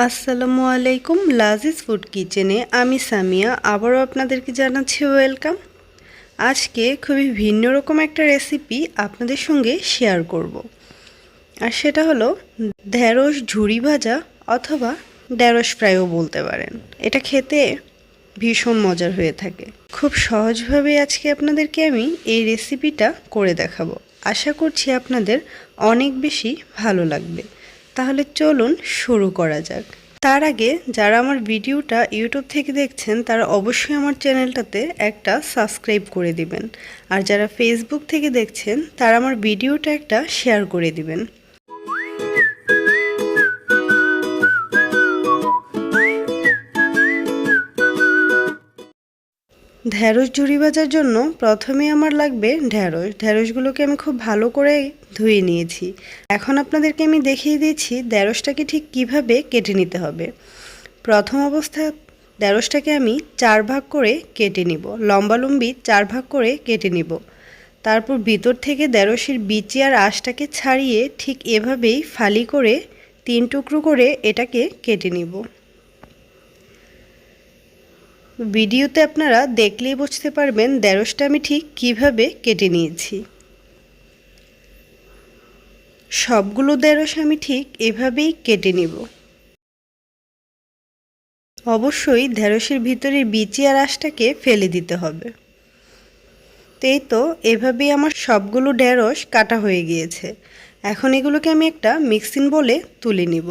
আসসালামু আলাইকুম। লাজিজ ফুড কিচেনে আমি সামিয়া আবারও আপনাদেরকে জানাচ্ছি ওয়েলকাম। আজকে খুবই ভিন্ন রকম একটা রেসিপি আপনাদের সঙ্গে শেয়ার করব, আর সেটা হলো ঢেঁড়স ঝুরি ভাজা অথবা ঢেঁড়স ফ্রাইও বলতে পারেন। এটা খেতে ভীষণ মজার হয়ে থাকে। খুব সহজভাবে আজকে আপনাদেরকে আমি এই রেসিপিটা করে দেখাবো। আশা করছি আপনাদের অনেক বেশি ভালো লাগবে। তাহলে চলুন শুরু করা যাক। তার আগে যারা আমার ভিডিওটা ইউটিউব থেকে দেখছেন তারা অবশ্যই আমার চ্যানেলটাতে একটা সাবস্ক্রাইব করে দিবেন, আর যারা ফেসবুক থেকে দেখছেন তারা আমার ভিডিওটা একটা শেয়ার করে দিবেন। ঢেঁড়স ঝুরি ভাজার জন্য প্রথমে আমার লাগবে ঢেঁড়সগুলোকে আমি খুব ভালো করে ধুয়ে নিয়েছি। এখন আপনাদেরকে আমি দেখিয়ে দিয়েছি ঢেঁড়সটাকে ঠিক কিভাবে কেটে নিতে হবে। প্রথম অবস্থায় ঢেঁড়সটাকে আমি 4 ভাগ করে কেটে নিব, লম্বালম্বি 4 ভাগ করে কেটে নিব। তারপর ভিতর থেকে ঢেঁড়সের বিচি আর আঁশটাকে ছাড়িয়ে ঠিক এভাবেই ফালি করে 3 টুকরো করে এটাকে কেটে নিব। ভিডিওতে আপনারা দেখলেই বুঝতে পারবেন ঢেঁড়সটা আমি ঠিক কিভাবে কেটে নিয়েছি। সবগুলো ঢেঁড়স আমি ঠিক এভাবেই কেটে নিব। অবশ্যই ঢেঁড়সের ভিতরের বিচি আর আঁশটাকে ফেলে দিতে হবে। এই তো এভাবেই আমার সবগুলো ঢেঁড়স কাটা হয়ে গিয়েছে। এখন এগুলোকে আমি একটা মিক্সিং বোলে তুলে নিব।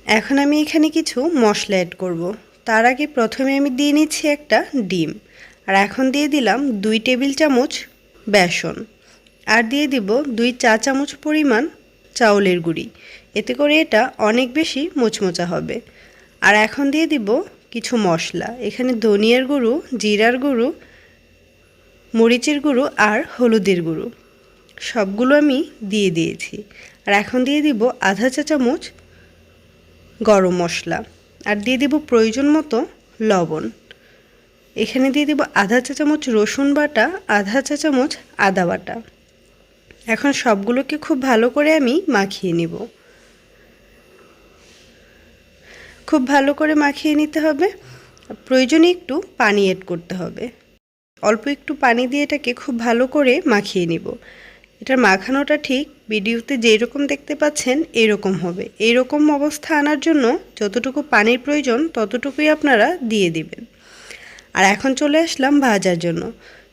এখন আমি এখানে কিছু মশলা অ্যাড করব। তার আগে প্রথমে আমি দিয়ে নিচ্ছি একটা ডিম, আর এখন দিয়ে দিলাম 2 টেবিল চামচ বেসন, আর দিয়ে দিব 2 চা চামচ পরিমাণ চাউলের গুঁড়ি। এতে করে এটা অনেক বেশি মুচমোচা হবে। আর এখন দিয়ে দিব কিছু মশলা, এখানে ধনিয়ার গুঁড়ো, জিরার গুঁড়ো, মরিচের গুঁড়ো আর হলুদের গুঁড়ো সবগুলো আমি দিয়ে দিয়েছি। আর এখন দিয়ে দিব আধা চা চামচ গরম মশলা, আর দিয়ে দিব প্রয়োজন মতো লবণ। এখানে দিয়ে দিব আধা চা চামচ রসুন বাটা, আধা চা চামচ আদা বাটা। এখন সবগুলোকে খুব ভালো করে আমি মাখিয়ে নিব। খুব ভালো করে মাখিয়ে নিতে হবে। প্রয়োজনে একটু পানি অ্যাড করতে হবে। অল্প একটু পানি দিয়ে এটাকে খুব ভালো করে মাখিয়ে নিব। এটার মাখানোটা ঠিক ভিডিওতে যেই রকম দেখতে পাচ্ছেন এরকম হবে। এইরকম অবস্থা আনার জন্য যতটুকু পানির প্রয়োজন ততটুকুই আপনারা দিয়ে দিবেন। আর এখন চলে আসলাম ভাজার জন্য।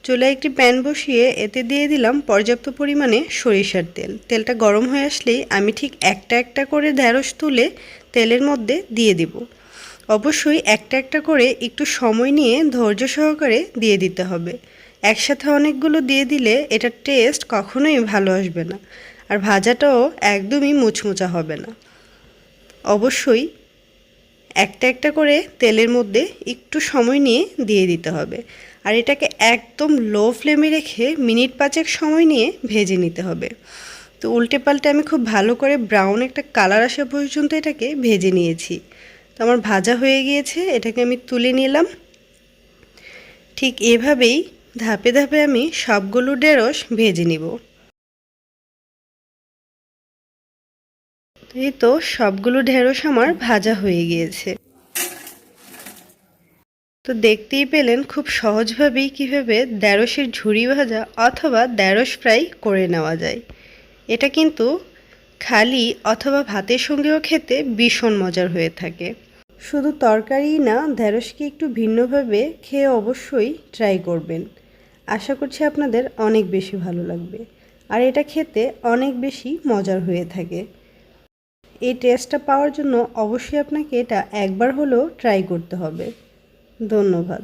চুলায় একটি প্যান বসিয়ে এতে দিয়ে দিলাম পর্যাপ্ত পরিমাণে সরিষার তেল। তেলটা গরম হয়ে আসলেই আমি ঠিক একটা একটা করে ঢেঁড়স তুলে তেলের মধ্যে দিয়ে দিব। অবশ্যই একটা একটা করে একটু সময় নিয়ে ধৈর্য সহকারে দিয়ে দিতে হবে। একসাথে অনেকগুলো দিয়ে দিলে এটার টেস্ট কখনোই ভালো আসবে না, আর ভাজাটাও একদমই মুচমুচা হবে না। অবশ্যই একটা একটা করে তেলের মধ্যে একটু সময় নিয়ে দিয়ে দিতে হবে। আর এটাকে একদম লো ফ্লেমে রেখে মিনিট 5 সময় নিয়ে ভেজে নিতে হবে। তো উল্টে পাল্টে আমি খুব ভালো করে ব্রাউন একটা কালার আসা পর্যন্ত এটাকে ভেজে নিয়েছি। তো আমার ভাজা হয়ে গিয়েছে, এটাকে আমি তুলে নিলাম। ঠিক এভাবেই ধাপে ধাপে আমি সবগুলো ঢেঁড়স ভেজে নিব। এই তো সবগুলো ঢেঁড়স আমার ভাজা হয়ে গিয়েছে। তো দেখতেই পেলেন খুব সহজভাবেই কীভাবে ঢেঁড়সের ঝুরি ভাজা অথবা ঢেঁড়স ফ্রাই করে নেওয়া যায়। এটা কিন্তু খালি অথবা ভাতের সঙ্গেও খেতে ভীষণ মজার হয়ে থাকে। শুধু তরকারিই না, ঢেঁড়সকে একটু ভিন্নভাবে খেয়ে অবশ্যই ট্রাই করবেন। আশা করছি আপনাদের অনেক বেশি ভালো লাগবে, আর এটা খেতে অনেক বেশি মজার হয়ে থাকে। এই টেস্টটা পাওয়ার জন্য অবশ্যই আপনাকে এটা একবার হলেও ট্রাই করতে হবে। ধন্যবাদ।